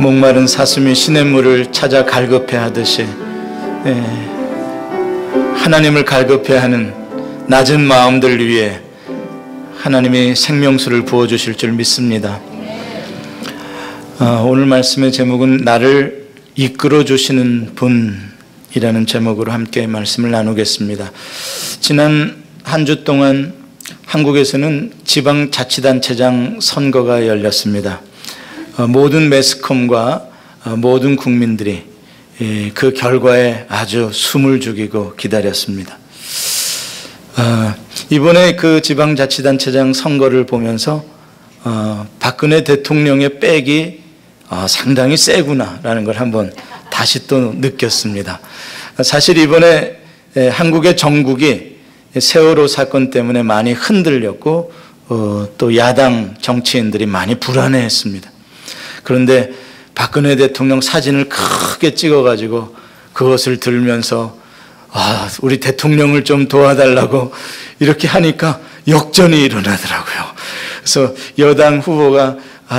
목마른 사슴이 시냇물을 찾아 갈급해 하듯이 하나님을 갈급해 하는 낮은 마음들 위에 하나님이 생명수를 부어주실 줄 믿습니다. 오늘 말씀의 제목은 나를 이끌어 주시는 분이라는 제목으로 함께 말씀을 나누겠습니다. 지난 한 주 동안 한국에서는 지방자치단체장 선거가 열렸습니다. 모든 매스컴과 모든 국민들이 그 결과에 아주 숨을 죽이고 기다렸습니다. 이번에 그 지방자치단체장 선거를 보면서 박근혜 대통령의 백이 상당히 세구나라는 걸 한번 다시 또 느꼈습니다. 사실 이번에 한국의 정국이 세월호 사건 때문에 많이 흔들렸고 또 야당 정치인들이 많이 불안해했습니다. 그런데 박근혜 대통령 사진을 크게 찍어가지고 그것을 들면서 우리 대통령을 좀 도와달라고 이렇게 하니까 역전이 일어나더라고요. 그래서 여당 후보가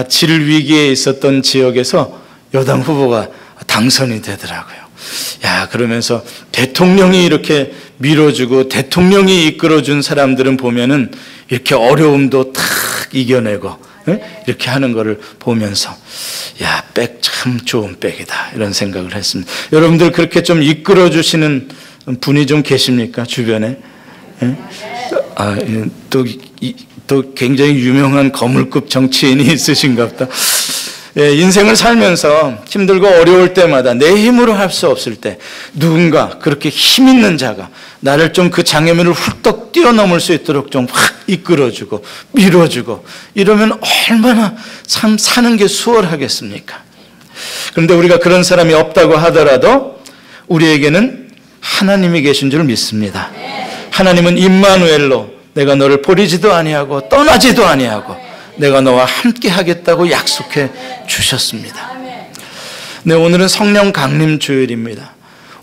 질 위기에 있었던 지역에서 여당 후보가 당선이 되더라고요. 그러면서 대통령이 이렇게 밀어주고 대통령이 이끌어준 사람들은 보면은 이렇게 어려움도 탁 이겨내고 이렇게 하는 거를 보면서 백 참 좋은 백이다 이런 생각을 했습니다. 여러분들 그렇게 좀 이끌어주시는 분이 좀 계십니까 주변에? 또 굉장히 유명한 거물급 정치인이 있으신가 보다. 인생을 살면서 힘들고 어려울 때마다 내 힘으로 할 수 없을 때 누군가 그렇게 힘 있는 자가 나를 좀 그 장애물을 훌떡 뛰어넘을 수 있도록 좀 확 이끌어주고 밀어주고 이러면 얼마나 참 사는 게 수월하겠습니까? 그런데 우리가 그런 사람이 없다고 하더라도 우리에게는 하나님이 계신 줄 믿습니다. 하나님은 임마누엘로 내가 너를 버리지도 아니하고 떠나지도 아니하고 내가 너와 함께 하겠다고 약속해 주셨습니다. 네, 오늘은 성령 강림 주일입니다.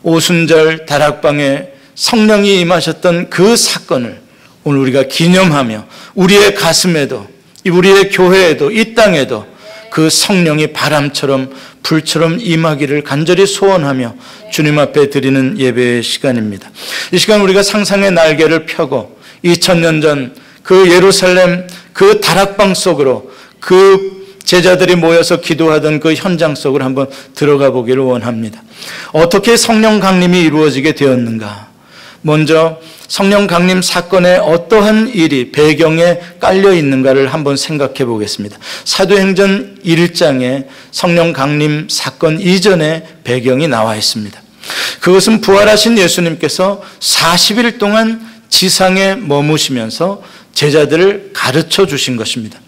오순절 다락방에 성령이 임하셨던 그 사건을 오늘 우리가 기념하며 우리의 가슴에도 우리의 교회에도 이 땅에도 그 성령이 바람처럼 불처럼 임하기를 간절히 소원하며 주님 앞에 드리는 예배의 시간입니다. 이 시간 우리가 상상의 날개를 펴고 2000년 전 그 예루살렘 그 다락방 속으로 그 제자들이 모여서 기도하던 그 현장 속으로 한번 들어가 보기를 원합니다. 어떻게 성령 강림이 이루어지게 되었는가? 먼저 성령 강림 사건에 어떠한 일이 배경에 깔려 있는가를 한번 생각해 보겠습니다. 사도행전 1장에 성령 강림 사건 이전의 배경이 나와 있습니다. 그것은 부활하신 예수님께서 40일 동안 지상에 머무시면서 제자들을 가르쳐 주신 것입니다.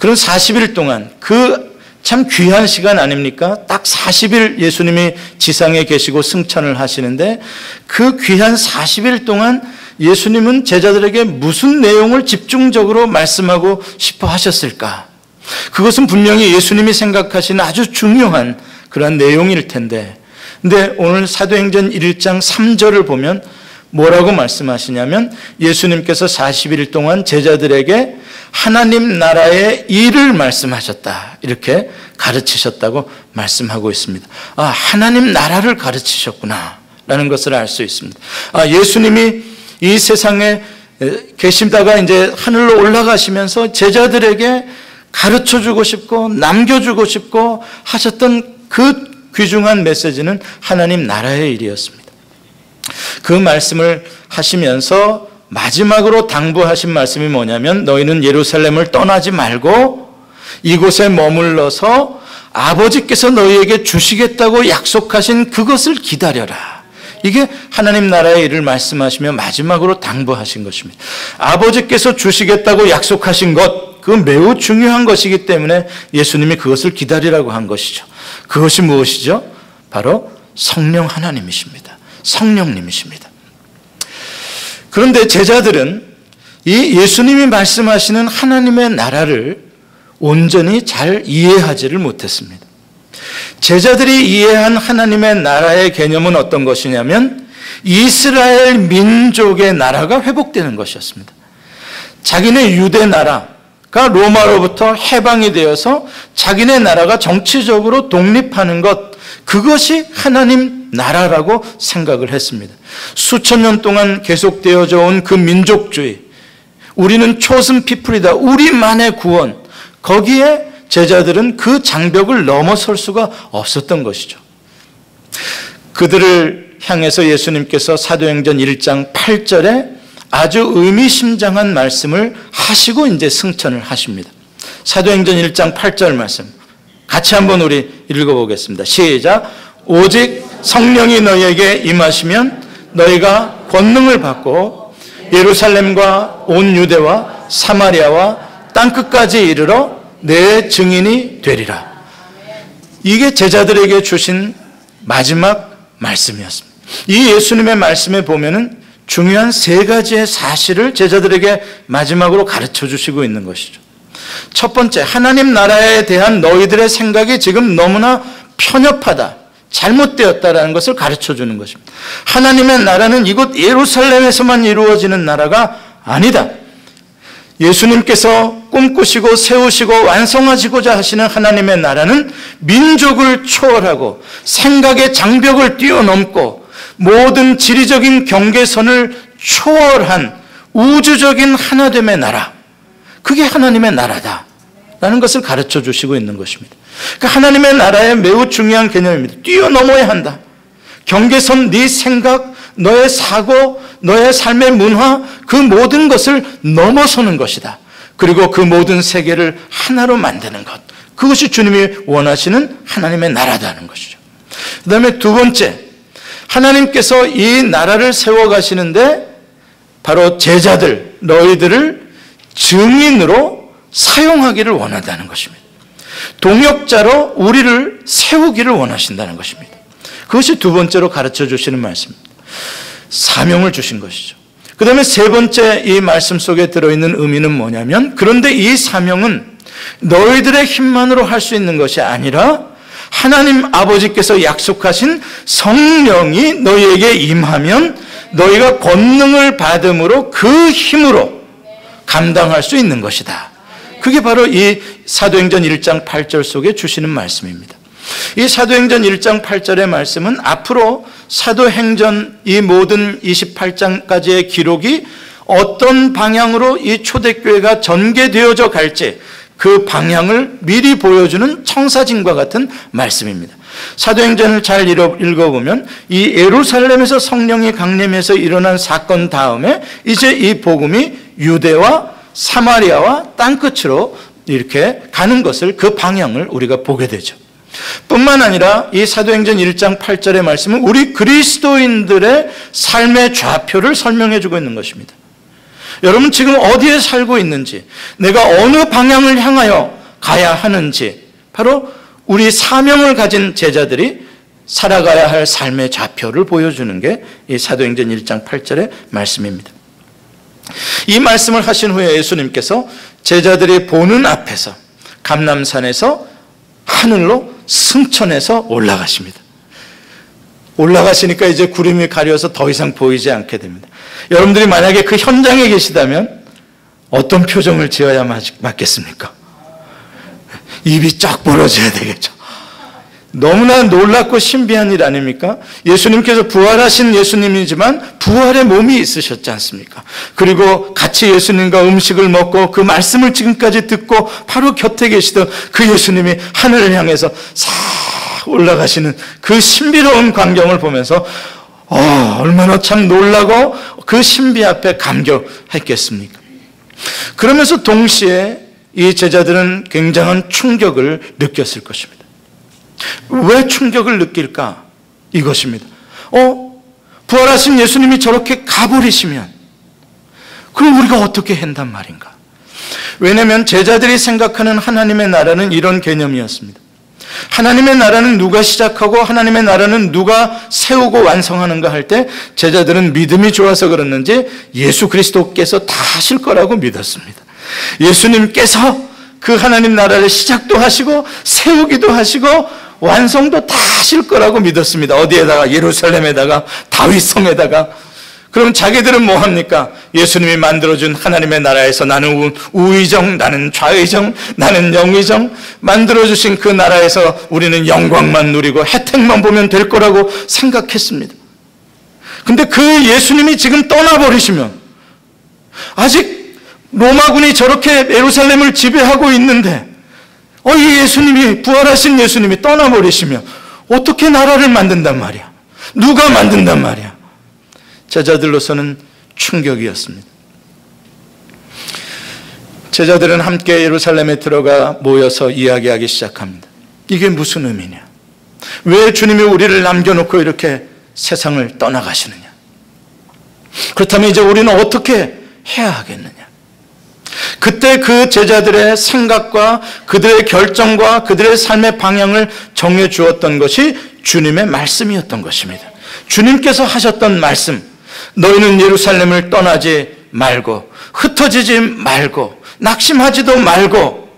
그런 40일 동안 그 참 귀한 시간 아닙니까? 딱 40일 예수님이 지상에 계시고 승천을 하시는데 그 귀한 40일 동안 예수님은 제자들에게 무슨 내용을 집중적으로 말씀하고 싶어 하셨을까? 그것은 분명히 예수님이 생각하시는 아주 중요한 그런 내용일 텐데, 근데 오늘 사도행전 1장 3절을 보면 뭐라고 말씀하시냐면 예수님께서 40일 동안 제자들에게 하나님 나라의 일을 말씀하셨다, 이렇게 가르치셨다고 말씀하고 있습니다. 하나님 나라를 가르치셨구나 라는 것을 알 수 있습니다. 예수님이 이 세상에 계시다가 이제 하늘로 올라가시면서 제자들에게 가르쳐주고 싶고 남겨주고 싶고 하셨던 그 귀중한 메시지는 하나님 나라의 일이었습니다. 그 말씀을 하시면서 마지막으로 당부하신 말씀이 뭐냐면 너희는 예루살렘을 떠나지 말고 이곳에 머물러서 아버지께서 너희에게 주시겠다고 약속하신 그것을 기다려라. 이게 하나님 나라의 일을 말씀하시며 마지막으로 당부하신 것입니다. 아버지께서 주시겠다고 약속하신 것, 그건 매우 중요한 것이기 때문에 예수님이 그것을 기다리라고 한 것이죠. 그것이 무엇이죠? 바로 성령 하나님이십니다. 성령님이십니다. 그런데 제자들은 이 예수님이 말씀하시는 하나님의 나라를 온전히 잘 이해하지를 못했습니다. 제자들이 이해한 하나님의 나라의 개념은 어떤 것이냐면 이스라엘 민족의 나라가 회복되는 것이었습니다. 자기네 유대 나라, 로마로부터 해방이 되어서 자기네 나라가 정치적으로 독립하는 것, 그것이 하나님 나라라고 생각을 했습니다. 수천 년 동안 계속되어져 온 그 민족주의, 우리는 초슨 피플이다, 우리만의 구원, 거기에 제자들은 그 장벽을 넘어설 수가 없었던 것이죠. 그들을 향해서 예수님께서 사도행전 1장 8절에 아주 의미심장한 말씀을 하시고 이제 승천을 하십니다. 사도행전 1장 8절 말씀 같이 한번 우리 읽어보겠습니다. 시작. 오직 성령이 너희에게 임하시면 너희가 권능을 받고 예루살렘과 온 유대와 사마리아와 땅끝까지 이르러 내 증인이 되리라. 이게 제자들에게 주신 마지막 말씀이었습니다. 이 예수님의 말씀에 보면은 중요한 세 가지의 사실을 제자들에게 마지막으로 가르쳐 주시고 있는 것이죠. 첫 번째, 하나님 나라에 대한 너희들의 생각이 지금 너무나 편협하다, 잘못되었다라는 것을 가르쳐 주는 것입니다. 하나님의 나라는 이곳 예루살렘에서만 이루어지는 나라가 아니다. 예수님께서 꿈꾸시고 세우시고 완성하시고자 하시는 하나님의 나라는 민족을 초월하고 생각의 장벽을 뛰어넘고 모든 지리적인 경계선을 초월한 우주적인 하나됨의 나라, 그게 하나님의 나라다라는 것을 가르쳐 주시고 있는 것입니다. 그러니까 하나님의 나라의 매우 중요한 개념입니다. 뛰어넘어야 한다. 경계선, 네 생각, 너의 사고, 너의 삶의 문화, 그 모든 것을 넘어서는 것이다. 그리고 그 모든 세계를 하나로 만드는 것, 그것이 주님이 원하시는 하나님의 나라다는 것이죠. 그 다음에 두 번째, 하나님께서 이 나라를 세워가시는데 바로 제자들, 너희들을 증인으로 사용하기를 원한다는 것입니다. 동역자로 우리를 세우기를 원하신다는 것입니다. 그것이 두 번째로 가르쳐 주시는 말씀입니다. 사명을 주신 것이죠. 그 다음에 세 번째 이 말씀 속에 들어있는 의미는 뭐냐면, 그런데 이 사명은 너희들의 힘만으로 할 수 있는 것이 아니라 하나님 아버지께서 약속하신 성령이 너희에게 임하면 너희가 권능을 받음으로 그 힘으로 감당할 수 있는 것이다. 그게 바로 이 사도행전 1장 8절 속에 주시는 말씀입니다. 이 사도행전 1장 8절의 말씀은 앞으로 사도행전 이 모든 28장까지의 기록이 어떤 방향으로 이 초대교회가 전개되어져 갈지 그 방향을 미리 보여주는 청사진과 같은 말씀입니다. 사도행전을 잘 읽어보면 이 예루살렘에서 성령이 강림해서 일어난 사건 다음에 이제 이 복음이 유대와 사마리아와 땅끝으로 이렇게 가는 것을, 그 방향을 우리가 보게 되죠. 뿐만 아니라 이 사도행전 1장 8절의 말씀은 우리 그리스도인들의 삶의 좌표를 설명해 주고 있는 것입니다. 여러분 지금 어디에 살고 있는지, 내가 어느 방향을 향하여 가야 하는지, 바로 우리 사명을 가진 제자들이 살아가야 할 삶의 좌표를 보여주는 게 이 사도행전 1장 8절의 말씀입니다. 이 말씀을 하신 후에 예수님께서 제자들이 보는 앞에서 감람산에서 하늘로 승천해서 올라가십니다. 올라가시니까 이제 구름이 가려서 더 이상 보이지 않게 됩니다. 여러분들이 만약에 그 현장에 계시다면 어떤 표정을 지어야 맞겠습니까? 입이 쫙 벌어져야 되겠죠. 너무나 놀랍고 신비한 일 아닙니까? 예수님께서 부활하신 예수님이지만 부활의 몸이 있으셨지 않습니까? 그리고 같이 예수님과 음식을 먹고 그 말씀을 지금까지 듣고 바로 곁에 계시던 그 예수님이 하늘을 향해서 싹 올라가시는 그 신비로운 광경을 보면서 얼마나 참 놀라고 그 신비 앞에 감격했겠습니까? 그러면서 동시에 이 제자들은 굉장한 충격을 느꼈을 것입니다. 왜 충격을 느낄까? 이것입니다. 부활하신 예수님이 저렇게 가버리시면 그럼 우리가 어떻게 한단 말인가? 왜냐하면 제자들이 생각하는 하나님의 나라는 이런 개념이었습니다. 하나님의 나라는 누가 시작하고 하나님의 나라는 누가 세우고 완성하는가 할 때 제자들은 믿음이 좋아서 그랬는지 예수 그리스도께서 다 하실 거라고 믿었습니다. 예수님께서 그 하나님 나라를 시작도 하시고 세우기도 하시고 완성도 다 하실 거라고 믿었습니다. 어디에다가? 예루살렘에다가, 다윗성에다가. 그럼 자기들은 뭐 합니까? 예수님이 만들어준 하나님의 나라에서 나는 우의정, 나는 좌의정, 나는 영의정, 만들어주신 그 나라에서 우리는 영광만 누리고 혜택만 보면 될 거라고 생각했습니다. 근데 그 예수님이 지금 떠나버리시면, 아직 로마군이 저렇게 예루살렘을 지배하고 있는데 이 예수님이, 부활하신 예수님이 떠나버리시면 어떻게 나라를 만든단 말이야? 누가 만든단 말이야? 제자들로서는 충격이었습니다. 제자들은 함께 예루살렘에 들어가 모여서 이야기하기 시작합니다. 이게 무슨 의미냐? 왜 주님이 우리를 남겨놓고 이렇게 세상을 떠나가시느냐? 그렇다면 이제 우리는 어떻게 해야 하겠느냐? 그때 그 제자들의 생각과 그들의 결정과 그들의 삶의 방향을 정해 주었던 것이 주님의 말씀이었던 것입니다. 주님께서 하셨던 말씀, 너희는 예루살렘을 떠나지 말고 흩어지지 말고 낙심하지도 말고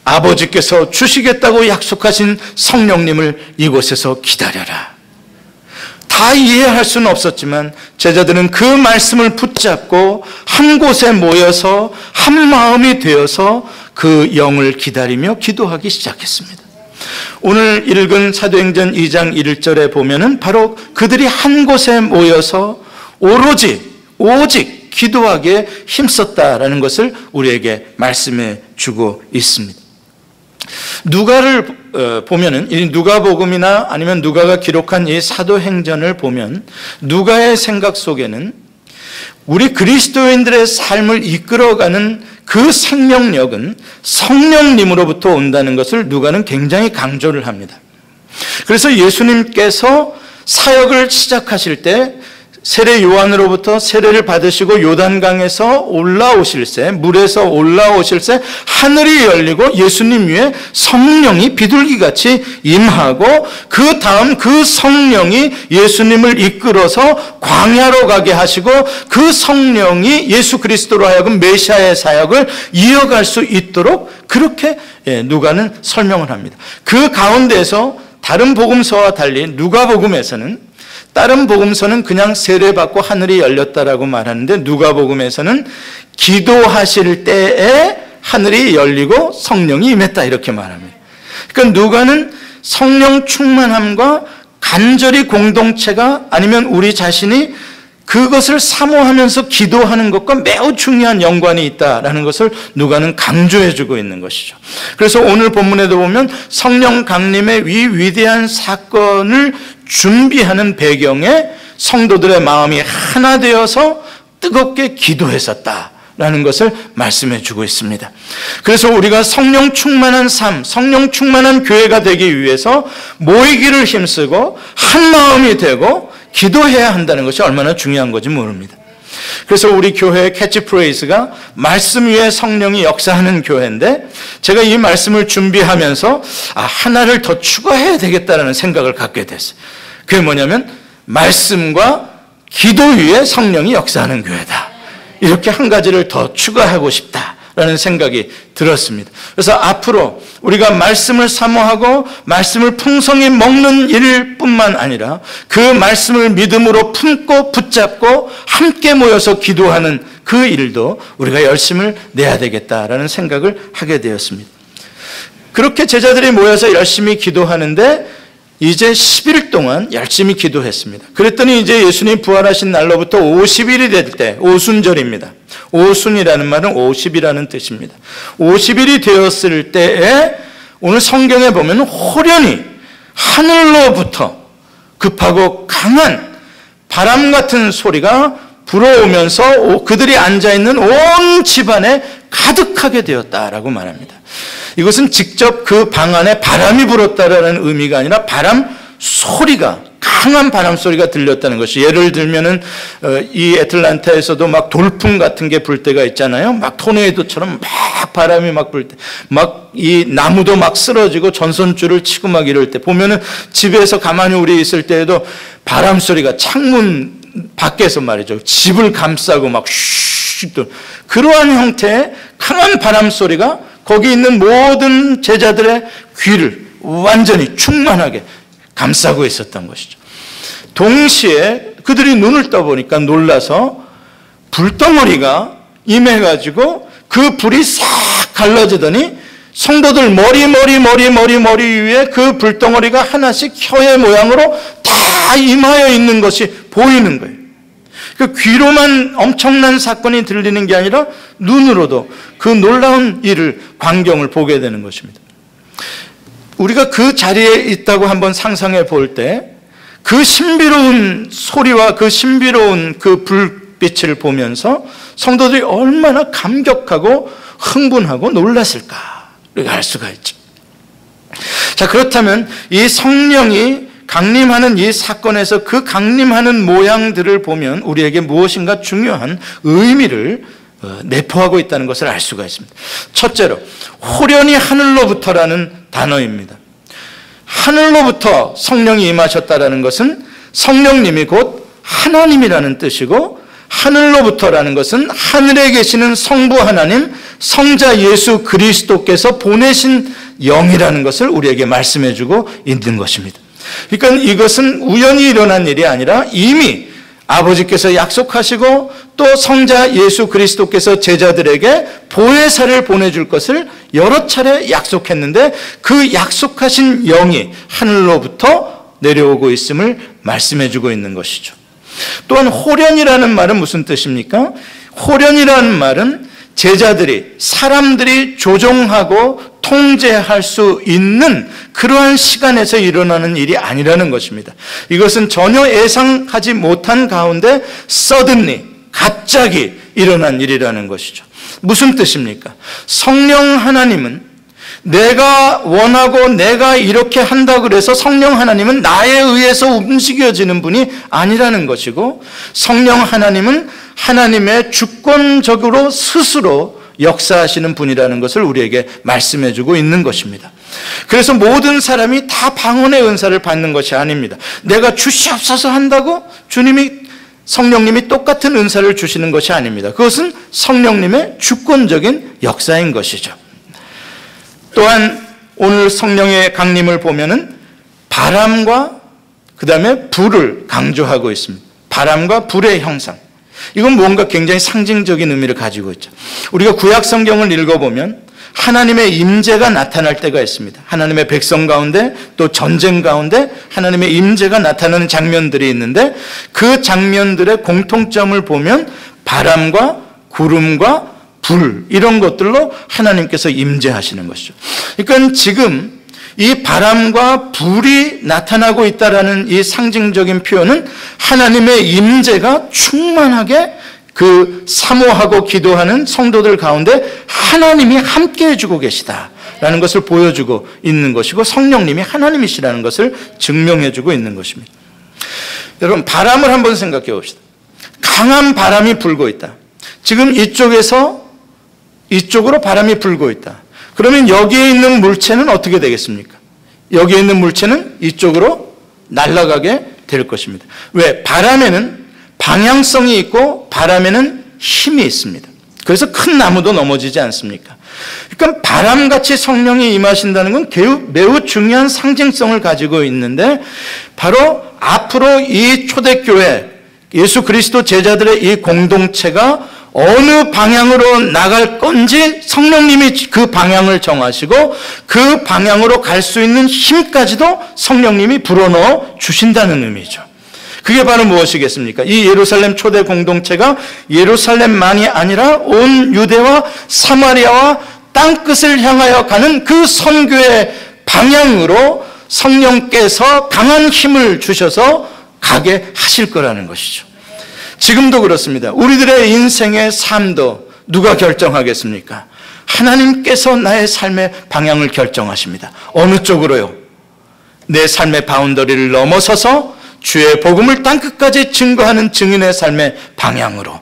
아버지께서 주시겠다고 약속하신 성령님을 이곳에서 기다려라. 다 이해할 수는 없었지만 제자들은 그 말씀을 붙잡고 한 곳에 모여서 한 마음이 되어서 그 영을 기다리며 기도하기 시작했습니다. 오늘 읽은 사도행전 2장 1절에 보면은 바로 그들이 한 곳에 모여서 오직 기도하기에 힘썼다라는 것을 우리에게 말씀해 주고 있습니다. 누가를 보면은, 이 누가복음이나 아니면 누가가 기록한 이 사도행전을 보면 누가의 생각 속에는 우리 그리스도인들의 삶을 이끌어가는 그 생명력은 성령님으로부터 온다는 것을 누가는 굉장히 강조를 합니다. 그래서 예수님께서 사역을 시작하실 때 세례 요한으로부터 세례를 받으시고 요단강에서 올라오실새, 물에서 올라오실새 하늘이 열리고 예수님 위에 성령이 비둘기같이 임하고 그 다음 그 성령이 예수님을 이끌어서 광야로 가게 하시고 그 성령이 예수 그리스도로 하여금 메시아의 사역을 이어갈 수 있도록 그렇게 누가는 설명을 합니다. 그 가운데에서 다른 복음서와 달리 누가복음에서는, 다른 복음서는 그냥 세례받고 하늘이 열렸다라고 말하는데 누가복음에서는 기도하실 때에 하늘이 열리고 성령이 임했다 이렇게 말합니다. 그러니까 누가는 성령 충만함과 간절히 공동체가, 아니면 우리 자신이 그것을 사모하면서 기도하는 것과 매우 중요한 연관이 있다라는 것을 누가는 강조해주고 있는 것이죠. 그래서 오늘 본문에도 보면 성령 강림의 이 위대한 사건을 준비하는 배경에 성도들의 마음이 하나 되어서 뜨겁게 기도했었다라는 것을 말씀해 주고 있습니다. 그래서 우리가 성령 충만한 삶, 성령 충만한 교회가 되기 위해서 모이기를 힘쓰고 한 마음이 되고 기도해야 한다는 것이 얼마나 중요한 건지 모릅니다. 그래서 우리 교회의 캐치프레이즈가 말씀 위에 성령이 역사하는 교회인데, 제가 이 말씀을 준비하면서 하나를 더 추가해야 되겠다는 생각을 갖게 됐어요. 그게 뭐냐면 말씀과 기도 위에 성령이 역사하는 교회다. 이렇게 한 가지를 더 추가하고 싶다라는 생각이 들었습니다. 그래서 앞으로 우리가 말씀을 사모하고 말씀을 풍성히 먹는 일뿐만 아니라 그 말씀을 믿음으로 품고 붙잡고 함께 모여서 기도하는 그 일도 우리가 열심을 내야 되겠다라는 생각을 하게 되었습니다. 그렇게 제자들이 모여서 열심히 기도하는데 이제 10일 동안 열심히 기도했습니다. 그랬더니 이제 예수님 부활하신 날로부터 50일이 될 때, 오순절입니다. 오순이라는 말은 50이라는 뜻입니다. 50일이 되었을 때에 오늘 성경에 보면 호련히 하늘로부터 급하고 강한 바람 같은 소리가 불어오면서 그들이 앉아있는 온 집안에 가득하게 되었다라고 말합니다. 이것은 직접 그 방 안에 바람이 불었다라는 의미가 아니라 바람 소리가, 강한 바람 소리가 들렸다는 것이, 예를 들면은 이 애틀란타에서도 막 돌풍 같은 게 불 때가 있잖아요. 막 토네이도처럼 막 바람이 막 불 때, 막 이 나무도 막 쓰러지고 전선줄을 치고 막 이럴 때 보면은 집에서 가만히 우리 있을 때에도 바람 소리가 창문 밖에서 말이죠, 집을 감싸고 막 슈, 그러한 형태의 강한 바람 소리가 거기 있는 모든 제자들의 귀를 완전히 충만하게 감싸고 있었던 것이죠. 동시에 그들이 눈을 떠보니까 놀라서 불덩어리가 임해가지고 그 불이 싹 갈라지더니 성도들 머리 위에 그 불덩어리가 하나씩 혀의 모양으로 다 임하여 있는 것이 보이는 거예요. 그 귀로만 엄청난 사건이 들리는 게 아니라 눈으로도 그 놀라운 일을, 광경을 보게 되는 것입니다. 우리가 그 자리에 있다고 한번 상상해 볼 때 그 신비로운 소리와 그 신비로운 그 불빛을 보면서 성도들이 얼마나 감격하고 흥분하고 놀랐을까 우리가 알 수가 있죠. 자, 그렇다면 이 성령이 강림하는 이 사건에서 그 강림하는 모양들을 보면 우리에게 무엇인가 중요한 의미를 내포하고 있다는 것을 알 수가 있습니다. 첫째로 호련히 하늘로부터라는 단어입니다. 하늘로부터 성령이 임하셨다라는 것은 성령님이 곧 하나님이라는 뜻이고, 하늘로부터라는 것은 하늘에 계시는 성부 하나님, 성자 예수 그리스도께서 보내신 영이라는 것을 우리에게 말씀해주고 있는 것입니다. 그러니까 이것은 우연히 일어난 일이 아니라 이미 아버지께서 약속하시고 또 성자 예수 그리스도께서 제자들에게 보혜사를 보내줄 것을 여러 차례 약속했는데 그 약속하신 영이 하늘로부터 내려오고 있음을 말씀해주고 있는 것이죠. 또한 호련이라는 말은 무슨 뜻입니까? 호련이라는 말은 제자들이, 사람들이 조종하고 통제할 수 있는 그러한 시간에서 일어나는 일이 아니라는 것입니다. 이것은 전혀 예상하지 못한 가운데 suddenly, 갑자기 일어난 일이라는 것이죠. 무슨 뜻입니까? 성령 하나님은 내가 원하고 내가 이렇게 한다고 그래서 성령 하나님은 나에 의해서 움직여지는 분이 아니라는 것이고, 성령 하나님은 하나님의 주권적으로 스스로 역사하시는 분이라는 것을 우리에게 말씀해주고 있는 것입니다. 그래서 모든 사람이 다 방언의 은사를 받는 것이 아닙니다. 내가 주시옵소서 한다고 성령님이 똑같은 은사를 주시는 것이 아닙니다. 그것은 성령님의 주권적인 역사인 것이죠. 또한 오늘 성령의 강림을 보면은 바람과 그 다음에 불을 강조하고 있습니다. 바람과 불의 형상. 이건 뭔가 굉장히 상징적인 의미를 가지고 있죠. 우리가 구약 성경을 읽어보면 하나님의 임재가 나타날 때가 있습니다. 하나님의 백성 가운데 또 전쟁 가운데 하나님의 임재가 나타나는 장면들이 있는데 그 장면들의 공통점을 보면 바람과 구름과 불, 이런 것들로 하나님께서 임재하시는 것이죠. 그러니까 지금 이 바람과 불이 나타나고 있다라는 이 상징적인 표현은 하나님의 임재가 충만하게 그 사모하고 기도하는 성도들 가운데 하나님이 함께 해주고 계시다라는 것을 보여주고 있는 것이고, 성령님이 하나님이시라는 것을 증명해주고 있는 것입니다. 여러분, 바람을 한번 생각해 봅시다. 강한 바람이 불고 있다. 지금 이쪽으로 바람이 불고 있다. 그러면 여기에 있는 물체는 어떻게 되겠습니까? 여기에 있는 물체는 이쪽으로 날아가게 될 것입니다. 왜? 바람에는 방향성이 있고 바람에는 힘이 있습니다. 그래서 큰 나무도 넘어지지 않습니까? 그러니까 바람같이 성령이 임하신다는 건 매우 중요한 상징성을 가지고 있는데, 바로 앞으로 이 초대교회, 예수 그리스도 제자들의 이 공동체가 어느 방향으로 나갈 건지 성령님이 그 방향을 정하시고 그 방향으로 갈 수 있는 힘까지도 성령님이 불어넣어 주신다는 의미죠. 그게 바로 무엇이겠습니까? 이 예루살렘 초대 공동체가 예루살렘만이 아니라 온 유대와 사마리아와 땅끝을 향하여 가는 그 선교의 방향으로 성령께서 강한 힘을 주셔서 가게 하실 거라는 것이죠. 지금도 그렇습니다. 우리들의 인생의 삶도 누가 결정하겠습니까? 하나님께서 나의 삶의 방향을 결정하십니다. 어느 쪽으로요? 내 삶의 바운더리를 넘어서서 주의 복음을 땅끝까지 증거하는 증인의 삶의 방향으로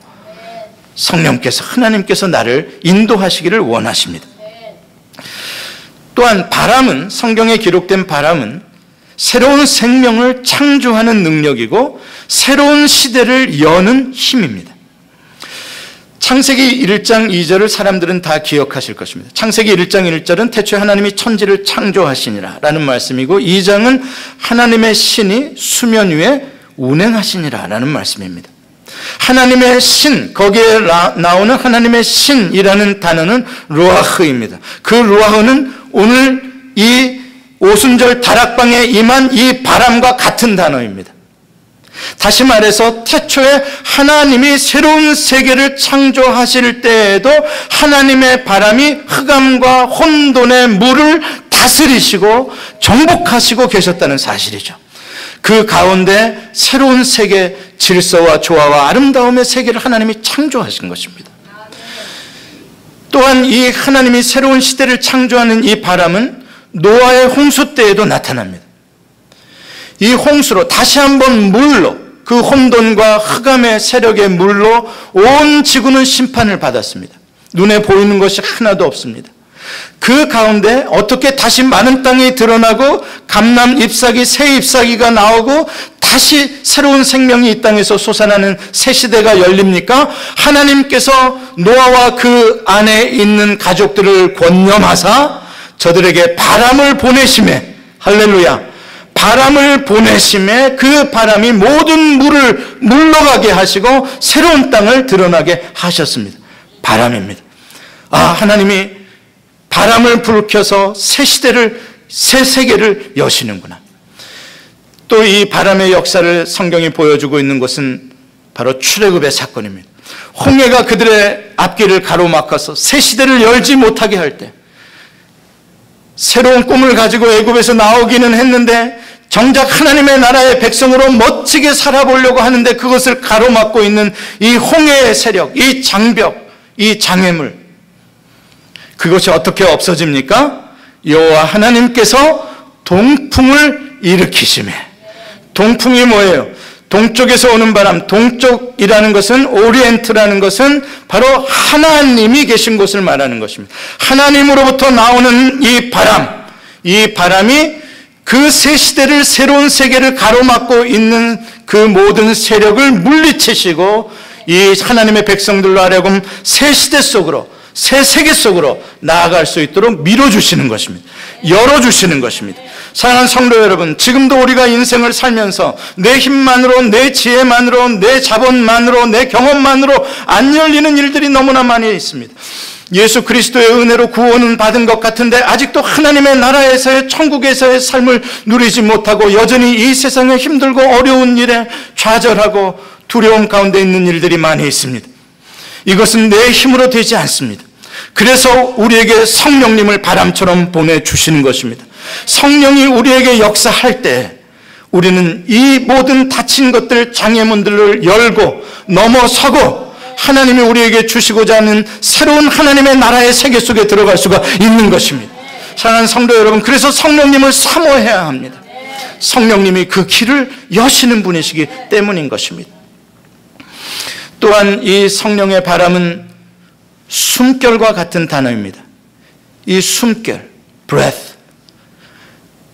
성령께서, 하나님께서 나를 인도하시기를 원하십니다. 또한 바람은, 성경에 기록된 바람은 새로운 생명을 창조하는 능력이고 새로운 시대를 여는 힘입니다. 창세기 1장 2절을 사람들은 다 기억하실 것입니다. 창세기 1장 1절은 태초에 하나님이 천지를 창조하시니라 라는 말씀이고, 2장은 하나님의 신이 수면 위에 운행하시니라 라는 말씀입니다. 하나님의 신, 거기에 나오는 하나님의 신이라는 단어는 루아흐입니다. 그 루아흐는 오늘 이 오순절 다락방에 임한 이 바람과 같은 단어입니다. 다시 말해서 태초에 하나님이 새로운 세계를 창조하실 때에도 하나님의 바람이 흑암과 혼돈의 물을 다스리시고 정복하시고 계셨다는 사실이죠. 그 가운데 새로운 세계, 질서와 조화와 아름다움의 세계를 하나님이 창조하신 것입니다. 또한 이 하나님이 새로운 시대를 창조하는 이 바람은 노아의 홍수 때에도 나타납니다. 이 홍수로 다시 한번 물로, 그 혼돈과 흑암의 세력의 물로 온 지구는 심판을 받았습니다. 눈에 보이는 것이 하나도 없습니다. 그 가운데 어떻게 다시 많은 땅이 드러나고 감람 잎사귀, 새 잎사귀가 나오고 다시 새로운 생명이 이 땅에서 솟아나는 새 시대가 열립니까? 하나님께서 노아와 그 안에 있는 가족들을 권념하사 저들에게 바람을 보내심에, 할렐루야, 바람을 보내심에 그 바람이 모든 물을 물러가게 하시고 새로운 땅을 드러나게 하셨습니다. 바람입니다. 하나님이 바람을 불켜서 새 시대를, 새 세계를 여시는구나. 또 이 바람의 역사를 성경이 보여주고 있는 것은 바로 출애굽의 사건입니다. 홍해가 그들의 앞길을 가로막아서 새 시대를 열지 못하게 할 때, 새로운 꿈을 가지고 애굽에서 나오기는 했는데 정작 하나님의 나라의 백성으로 멋지게 살아보려고 하는데 그것을 가로막고 있는 이 홍해의 세력, 이 장벽, 이 장애물, 그것이 어떻게 없어집니까? 여호와 하나님께서 동풍을 일으키심에. 동풍이 뭐예요? 동쪽에서 오는 바람, 동쪽이라는 것은, 오리엔트라는 것은 바로 하나님이 계신 곳을 말하는 것입니다. 하나님으로부터 나오는 이 바람, 이 바람이 그 새 시대를, 새로운 세계를 가로막고 있는 그 모든 세력을 물리치시고 이 하나님의 백성들로 하여금 새 시대 속으로, 새 세계 속으로 나아갈 수 있도록 밀어주시는 것입니다. 열어주시는 것입니다. 사랑하는 성도 여러분, 지금도 우리가 인생을 살면서 내 힘만으로, 내 지혜만으로, 내 자본만으로, 내 경험만으로 안 열리는 일들이 너무나 많이 있습니다. 예수 그리스도의 은혜로 구원은 받은 것 같은데 아직도 하나님의 나라에서의, 천국에서의 삶을 누리지 못하고 여전히 이 세상에 힘들고 어려운 일에 좌절하고 두려움 가운데 있는 일들이 많이 있습니다. 이것은 내 힘으로 되지 않습니다. 그래서 우리에게 성령님을 바람처럼 보내주시는 것입니다. 성령이 우리에게 역사할 때 우리는 이 모든 닫힌 것들, 장애문들을 열고 넘어서고 하나님이 우리에게 주시고자 하는 새로운 하나님의 나라의 세계 속에 들어갈 수가 있는 것입니다. 사랑하는 성도 여러분, 그래서 성령님을 사모해야 합니다. 성령님이 그 길을 여시는 분이시기 때문인 것입니다. 또한 이 성령의 바람은 숨결과 같은 단어입니다. 이 숨결, breath.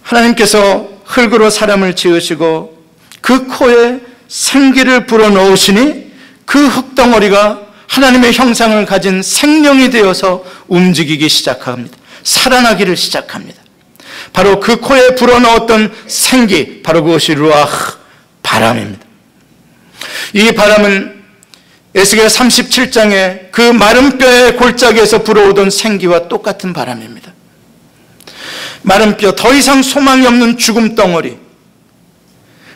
하나님께서 흙으로 사람을 지으시고 그 코에 생기를 불어넣으시니 그 흙덩어리가 하나님의 형상을 가진 생명이 되어서 움직이기 시작합니다. 살아나기를 시작합니다. 바로 그 코에 불어넣었던 생기, 바로 그것이 루아흐, 바람입니다. 이 바람은 에스겔 37장에 그 마른 뼈의 골짜기에서 불어오던 생기와 똑같은 바람입니다. 마른 뼈, 더 이상 소망이 없는 죽음 덩어리.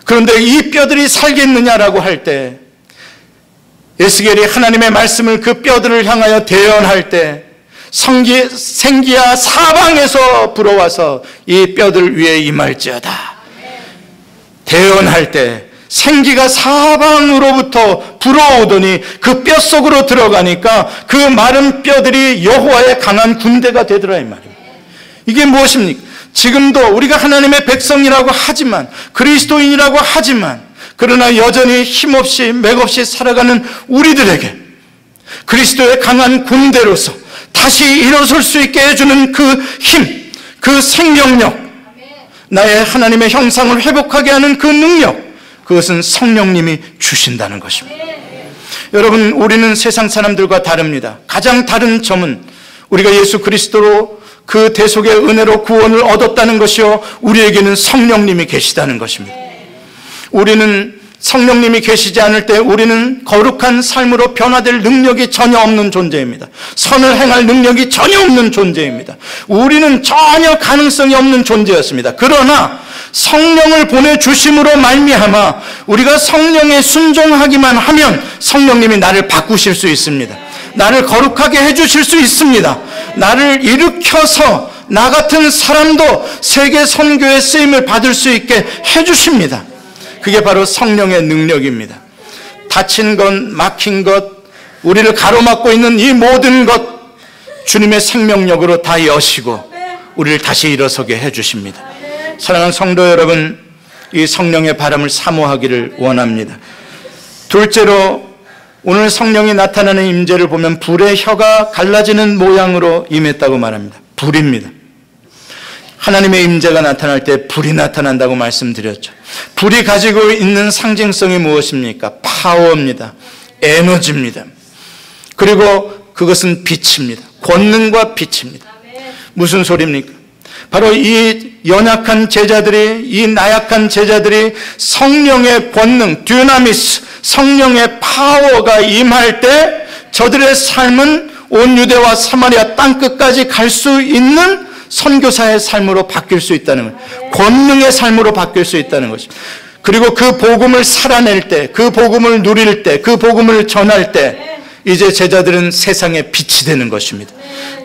그런데 이 뼈들이 살겠느냐라고 할 때 에스겔이 하나님의 말씀을 그 뼈들을 향하여 대언할 때 생기야 사방에서 불어와서 이 뼈들 위에 임할지어다. 대언할 때 생기가 사방으로부터 불어오더니 그 뼛속으로 들어가니까 그 마른 뼈들이 여호와의 강한 군대가 되더라 이 말입니다. 이게 무엇입니까? 지금도 우리가 하나님의 백성이라고 하지만, 그리스도인이라고 하지만, 그러나 여전히 힘없이 맥없이 살아가는 우리들에게 그리스도의 강한 군대로서 다시 일어설 수 있게 해주는 그 힘, 그 생명력, 나의 하나님의 형상을 회복하게 하는 그 능력, 그것은 성령님이 주신다는 것입니다. 여러분, 우리는 세상 사람들과 다릅니다. 가장 다른 점은 우리가 예수 그리스도로 그 대속의 은혜로 구원을 얻었다는 것이요, 우리에게는 성령님이 계시다는 것입니다. 우리는 성령님이 계시지 않을 때 우리는 거룩한 삶으로 변화될 능력이 전혀 없는 존재입니다. 선을 행할 능력이 전혀 없는 존재입니다. 우리는 전혀 가능성이 없는 존재였습니다. 그러나 성령을 보내주심으로 말미암아 우리가 성령에 순종하기만 하면 성령님이 나를 바꾸실 수 있습니다. 나를 거룩하게 해주실 수 있습니다. 나를 일으켜서 나 같은 사람도 세계 선교의 쓰임을 받을 수 있게 해주십니다. 그게 바로 성령의 능력입니다. 다친 것, 막힌 것, 우리를 가로막고 있는 이 모든 것 주님의 생명력으로 다 여시고 우리를 다시 일어서게 해주십니다. 사랑하는 성도 여러분, 이 성령의 바람을 사모하기를 원합니다. 둘째로 오늘 성령이 나타나는 임재를 보면 불의 혀가 갈라지는 모양으로 임했다고 말합니다. 불입니다. 하나님의 임재가 나타날 때 불이 나타난다고 말씀드렸죠. 불이 가지고 있는 상징성이 무엇입니까? 파워입니다. 에너지입니다. 그리고 그것은 빛입니다. 권능과 빛입니다. 무슨 소리입니까? 바로 이 연약한 제자들이, 이 나약한 제자들이 성령의 권능, 듀나미스, 성령의 파워가 임할 때 저들의 삶은 온 유대와 사마리아 땅끝까지 갈 수 있는 선교사의 삶으로 바뀔 수 있다는 거예요. 권능의 삶으로 바뀔 수 있다는 것입니다. 그리고 그 복음을 살아낼 때, 그 복음을 누릴 때, 그 복음을 전할 때 이제 제자들은 세상의 빛이 되는 것입니다.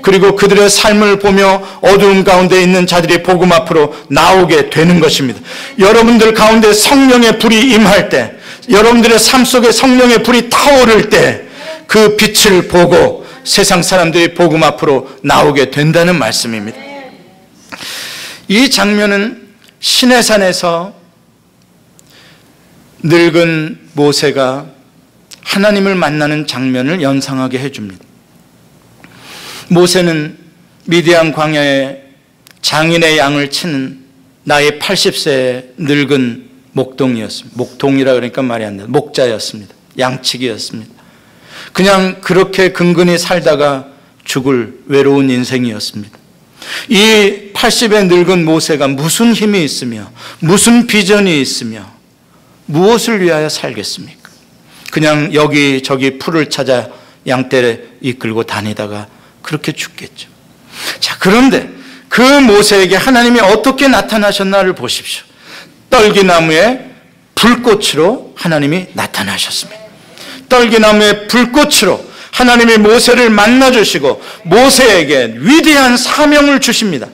그리고 그들의 삶을 보며 어두움 가운데 있는 자들이 복음 앞으로 나오게 되는 것입니다. 여러분들 가운데 성령의 불이 임할 때, 여러분들의 삶 속에 성령의 불이 타오를 때 그 빛을 보고 세상 사람들이 복음 앞으로 나오게 된다는 말씀입니다. 이 장면은 시내산에서 늙은 모세가 하나님을 만나는 장면을 연상하게 해줍니다. 모세는 미디안 광야에 장인의 양을 치는 나이 80세의 늙은 목동이었습니다. 목동이라 그러니까 말이 안 돼요. 목자였습니다. 양치기였습니다. 그냥 그렇게 근근히 살다가 죽을 외로운 인생이었습니다. 이 80의 늙은 모세가 무슨 힘이 있으며 무슨 비전이 있으며 무엇을 위하여 살겠습니까? 그냥 여기저기 풀을 찾아 양떼를 이끌고 다니다가 그렇게 죽겠죠. 자, 그런데 그 모세에게 하나님이 어떻게 나타나셨나를 보십시오. 떨기나무에 불꽃으로 하나님이 나타나셨습니다. 떨기나무의 불꽃으로 하나님이 모세를 만나주시고 모세에게 위대한 사명을 주십니다.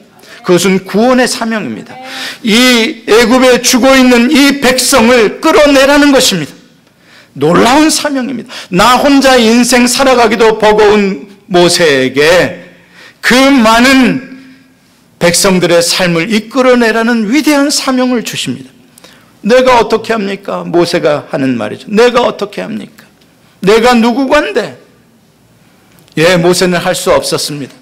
그것은 구원의 사명입니다. 이 애굽에 죽어있는 이 백성을 끌어내라는 것입니다. 놀라운 사명입니다. 나 혼자 인생 살아가기도 버거운 모세에게 그 많은 백성들의 삶을 이끌어내라는 위대한 사명을 주십니다. 내가 어떻게 합니까? 모세가 하는 말이죠. 내가 어떻게 합니까? 내가 누구건데? 예, 모세는 할 수 없었습니다.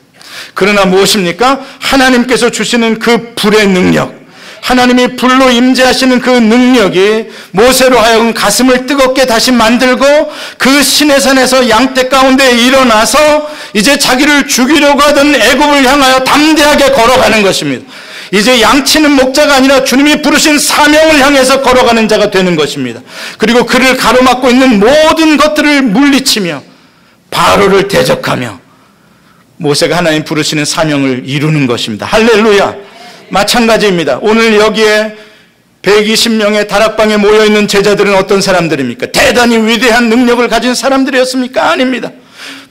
그러나 무엇입니까? 하나님께서 주시는 그 불의 능력, 하나님이 불로 임재하시는 그 능력이 모세로 하여금 가슴을 뜨겁게 다시 만들고 그 시내산에서 양떼 가운데 일어나서 이제 자기를 죽이려고 하던 애굽을 향하여 담대하게 걸어가는 것입니다. 이제 양치는 목자가 아니라 주님이 부르신 사명을 향해서 걸어가는 자가 되는 것입니다. 그리고 그를 가로막고 있는 모든 것들을 물리치며 바로를 대적하며 모세가 하나님 부르시는 사명을 이루는 것입니다. 할렐루야. 마찬가지입니다. 오늘 여기에 120명의 다락방에 모여있는 제자들은 어떤 사람들입니까? 대단히 위대한 능력을 가진 사람들이었습니까? 아닙니다.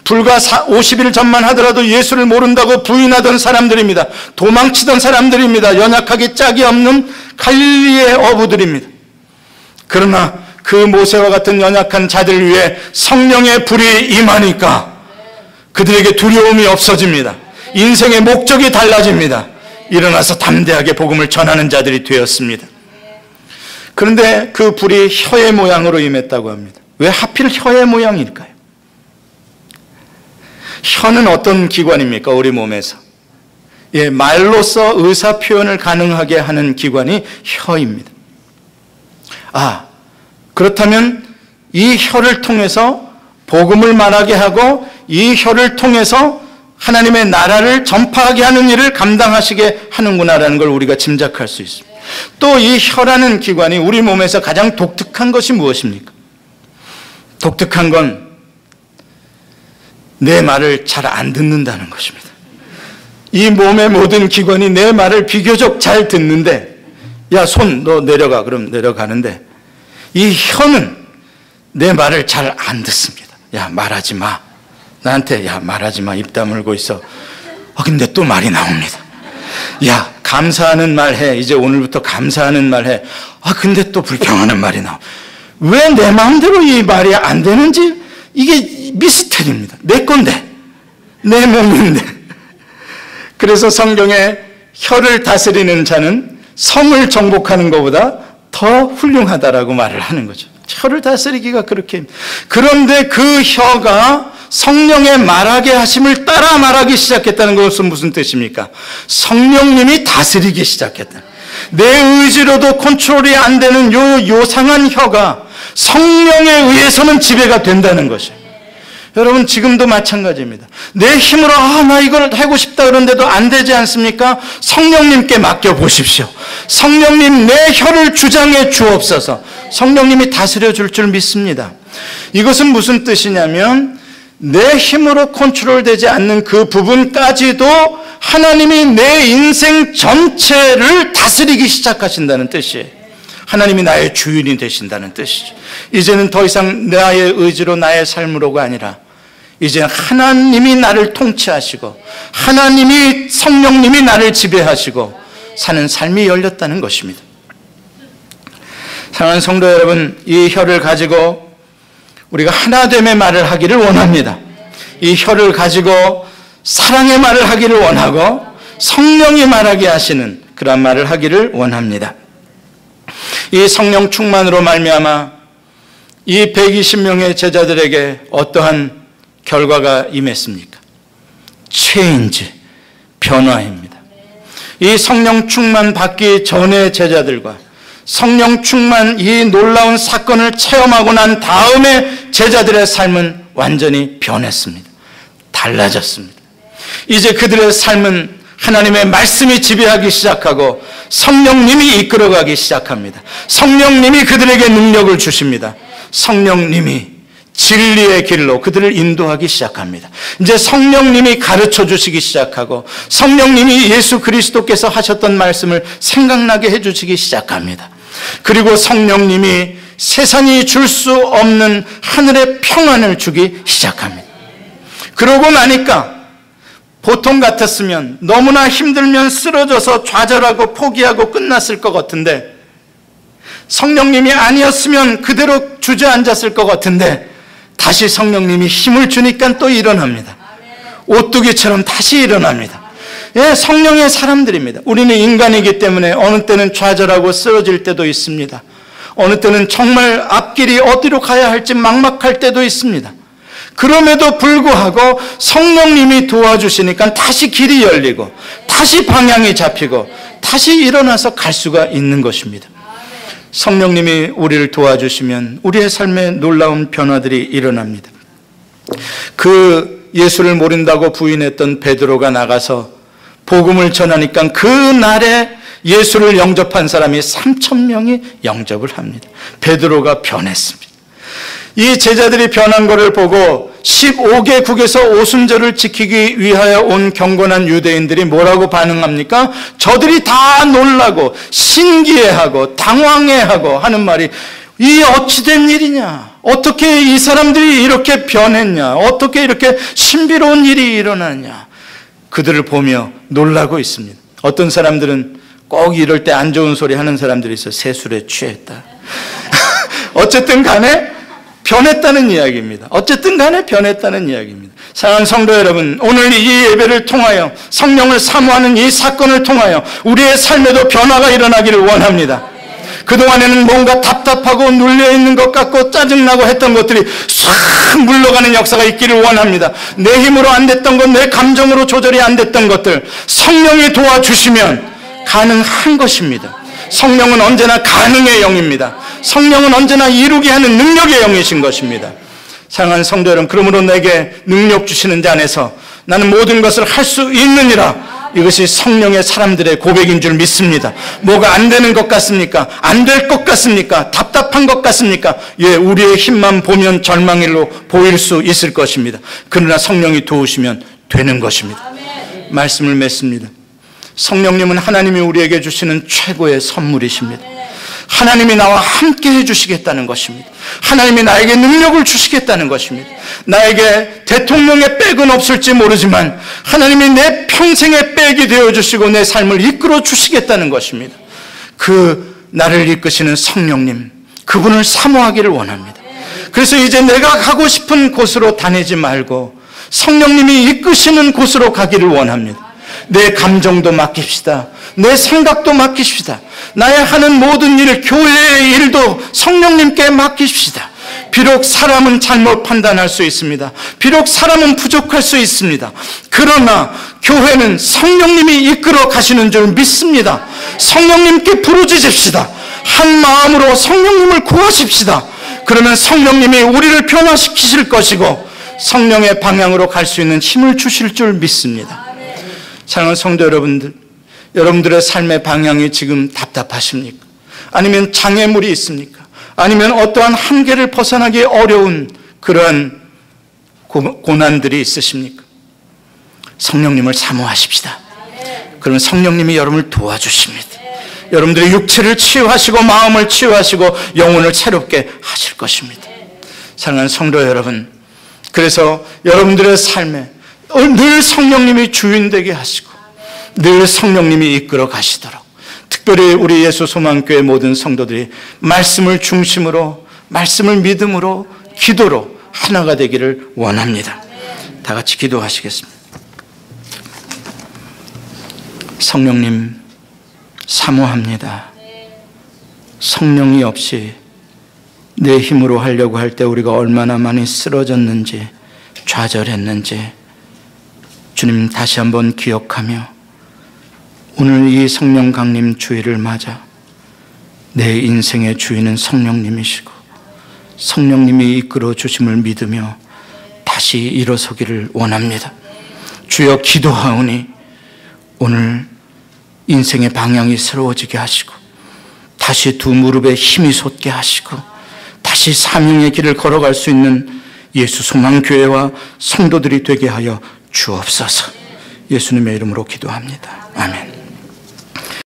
불과 50일 전만 하더라도 예수를 모른다고 부인하던 사람들입니다. 도망치던 사람들입니다. 연약하기 짝이 없는 갈릴리의 어부들입니다. 그러나 그 모세와 같은 연약한 자들 위해 성령의 불이 임하니까 그들에게 두려움이 없어집니다. 인생의 목적이 달라집니다. 일어나서 담대하게 복음을 전하는 자들이 되었습니다. 그런데 그 불이 혀의 모양으로 임했다고 합니다. 왜 하필 혀의 모양일까요? 혀는 어떤 기관입니까? 우리 몸에서. 예, 말로써 의사 표현을 가능하게 하는 기관이 혀입니다. 아, 그렇다면 이 혀를 통해서 복음을 말하게 하고 이 혀를 통해서 하나님의 나라를 전파하게 하는 일을 감당하시게 하는구나라는 걸 우리가 짐작할 수 있습니다. 또 이 혀라는 기관이 우리 몸에서 가장 독특한 것이 무엇입니까? 독특한 건 내 말을 잘 안 듣는다는 것입니다. 이 몸의 모든 기관이 내 말을 비교적 잘 듣는데, 야, 손 너 내려가. 그럼 내려가는데, 이 혀는 내 말을 잘 안 듣습니다. 야, 말하지 마. 나한테 야, 말하지 마. 입 다물고 있어. 근데 또 말이 나옵니다. 야, 감사하는 말 해. 이제 오늘부터 감사하는 말 해. 근데 또 불평하는 말이 나와. 왜 내 마음대로 이 말이 안 되는지 이게 미스터리입니다. 내 건데, 내 몸인데. 그래서 성경에 혀를 다스리는 자는 성을 정복하는 것보다 더 훌륭하다라고 말을 하는 거죠. 혀를 다스리기가 그렇게. 그런데 그 혀가 성령의 말하게 하심을 따라 말하기 시작했다는 것은 무슨 뜻입니까? 성령님이 다스리기 시작했다. 내 의지로도 컨트롤이 안 되는 요상한 혀가 성령에 의해서는 지배가 된다는 것이에요. 여러분, 지금도 마찬가지입니다. 내 힘으로 나 이걸 하고 싶다 그런데도 안 되지 않습니까? 성령님께 맡겨보십시오. 성령님, 내 혀를 주장해 주옵소서. 성령님이 다스려 줄 줄 믿습니다. 이것은 무슨 뜻이냐면, 내 힘으로 컨트롤되지 않는 그 부분까지도 하나님이 내 인생 전체를 다스리기 시작하신다는 뜻이에요. 하나님이 나의 주인이 되신다는 뜻이죠. 이제는 더 이상 나의 의지로 나의 삶으로가 아니라 이제 하나님이 나를 통치하시고 하나님이 성령님이 나를 지배하시고 사는 삶이 열렸다는 것입니다. 사랑하는 성도 여러분, 이 혀를 가지고 우리가 하나됨의 말을 하기를 원합니다. 이 혀를 가지고 사랑의 말을 하기를 원하고 성령이 말하게 하시는 그런 말을 하기를 원합니다. 이 성령 충만으로 말미암아 이 120명의 제자들에게 어떠한 결과가 임했습니까? 체인지, 변화입니다. 이 성령 충만 받기 전의 제자들과 성령 충만 이 놀라운 사건을 체험하고 난 다음에 제자들의 삶은 완전히 변했습니다. 달라졌습니다. 이제 그들의 삶은 하나님의 말씀이 지배하기 시작하고 성령님이 이끌어가기 시작합니다. 성령님이 그들에게 능력을 주십니다. 성령님이 진리의 길로 그들을 인도하기 시작합니다. 이제 성령님이 가르쳐 주시기 시작하고 성령님이 예수 그리스도께서 하셨던 말씀을 생각나게 해주시기 시작합니다. 그리고 성령님이 세상이 줄 수 없는 하늘의 평안을 주기 시작합니다. 그러고 나니까 보통 같았으면 너무나 힘들면 쓰러져서 좌절하고 포기하고 끝났을 것 같은데, 성령님이 아니었으면 그대로 주저앉았을 것 같은데 다시 성령님이 힘을 주니까 또 일어납니다. 오뚜기처럼 다시 일어납니다. 예, 성령의 사람들입니다. 우리는 인간이기 때문에 어느 때는 좌절하고 쓰러질 때도 있습니다. 어느 때는 정말 앞길이 어디로 가야 할지 막막할 때도 있습니다. 그럼에도 불구하고 성령님이 도와주시니까 다시 길이 열리고 다시 방향이 잡히고 다시 일어나서 갈 수가 있는 것입니다. 성령님이 우리를 도와주시면 우리의 삶에 놀라운 변화들이 일어납니다. 그 예수를 모른다고 부인했던 베드로가 나가서 복음을 전하니까 그 날에 예수를 영접한 사람이 3,000명이 영접을 합니다. 베드로가 변했습니다. 이 제자들이 변한 것을 보고 15개국에서 오순절을 지키기 위하여 온 경건한 유대인들이 뭐라고 반응합니까? 저들이 다 놀라고 신기해하고 당황해하고 하는 말이, 이 어찌된 일이냐? 어떻게 이 사람들이 이렇게 변했냐? 어떻게 이렇게 신비로운 일이 일어나냐? 그들을 보며 놀라고 있습니다. 어떤 사람들은 꼭 이럴 때 안 좋은 소리 하는 사람들이 있어요. 세술에 취했다. 어쨌든 간에 변했다는 이야기입니다. 어쨌든 간에 변했다는 이야기입니다. 사랑하는 성도 여러분, 오늘 이 예배를 통하여 성령을 사모하는 이 사건을 통하여 우리의 삶에도 변화가 일어나기를 원합니다. 그동안에는 뭔가 답답하고 눌려있는 것 같고 짜증나고 했던 것들이 싹 물러가는 역사가 있기를 원합니다. 내 힘으로 안 됐던 것, 내 감정으로 조절이 안 됐던 것들 성령이 도와주시면 가능한 것입니다. 성령은 언제나 가능의 영입니다. 성령은 언제나 이루게 하는 능력의 영이신 것입니다. 사랑하는 성도 여러분, 그러므로 내게 능력 주시는 자 안에서 나는 모든 것을 할 수 있느니라 이것이 성령의 사람들의 고백인 줄 믿습니다. 뭐가 안 되는 것 같습니까? 안 될 것 같습니까? 답답한 것 같습니까? 예, 우리의 힘만 보면 절망일로 보일 수 있을 것입니다. 그러나 성령이 도우시면 되는 것입니다. 말씀을 맺습니다. 성령님은 하나님이 우리에게 주시는 최고의 선물이십니다. 하나님이 나와 함께 해주시겠다는 것입니다. 하나님이 나에게 능력을 주시겠다는 것입니다. 나에게 대통령의 백은 없을지 모르지만 하나님이 내 평생의 백이 되어주시고 내 삶을 이끌어 주시겠다는 것입니다. 그 나를 이끄시는 성령님, 그분을 사모하기를 원합니다. 그래서 이제 내가 가고 싶은 곳으로 다니지 말고 성령님이 이끄시는 곳으로 가기를 원합니다. 내 감정도 맡깁시다. 내 생각도 맡깁시다. 나의 하는 모든 일, 교회의 일도 성령님께 맡깁시다. 비록 사람은 잘못 판단할 수 있습니다. 비록 사람은 부족할 수 있습니다. 그러나 교회는 성령님이 이끌어 가시는 줄 믿습니다. 성령님께 부르짖읍시다. 한 마음으로 성령님을 구하십시다. 그러면 성령님이 우리를 변화시키실 것이고 성령의 방향으로 갈 수 있는 힘을 주실 줄 믿습니다. 사랑하는 성도 여러분들, 여러분들의 삶의 방향이 지금 답답하십니까? 아니면 장애물이 있습니까? 아니면 어떠한 한계를 벗어나기 어려운 그러한 고난들이 있으십니까? 성령님을 사모하십시다. 그러면 성령님이 여러분을 도와주십니다. 여러분들의 육체를 치유하시고 마음을 치유하시고 영혼을 새롭게 하실 것입니다. 사랑하는 성도 여러분, 그래서 여러분들의 삶에 늘 성령님이 주인 되게 하시고 늘 성령님이 이끌어 가시도록, 특별히 우리 예수 소망교회 모든 성도들이 말씀을 중심으로, 말씀을 믿음으로, 기도로 하나가 되기를 원합니다. 다 같이 기도하시겠습니다. 성령님 사모합니다. 성령이 없이 내 힘으로 하려고 할 때 우리가 얼마나 많이 쓰러졌는지, 좌절했는지 주님 다시 한번 기억하며 오늘 이 성령 강림 주일을 맞아 내 인생의 주인은 성령님이시고 성령님이 이끌어 주심을 믿으며 다시 일어서기를 원합니다. 주여 기도하오니 오늘 인생의 방향이 새로워지게 하시고 다시 두 무릎에 힘이 솟게 하시고 다시 사명의 길을 걸어갈 수 있는 예수 소망교회와 성도들이 되게 하여 주옵소서. 예수님의 이름으로 기도합니다. 아멘.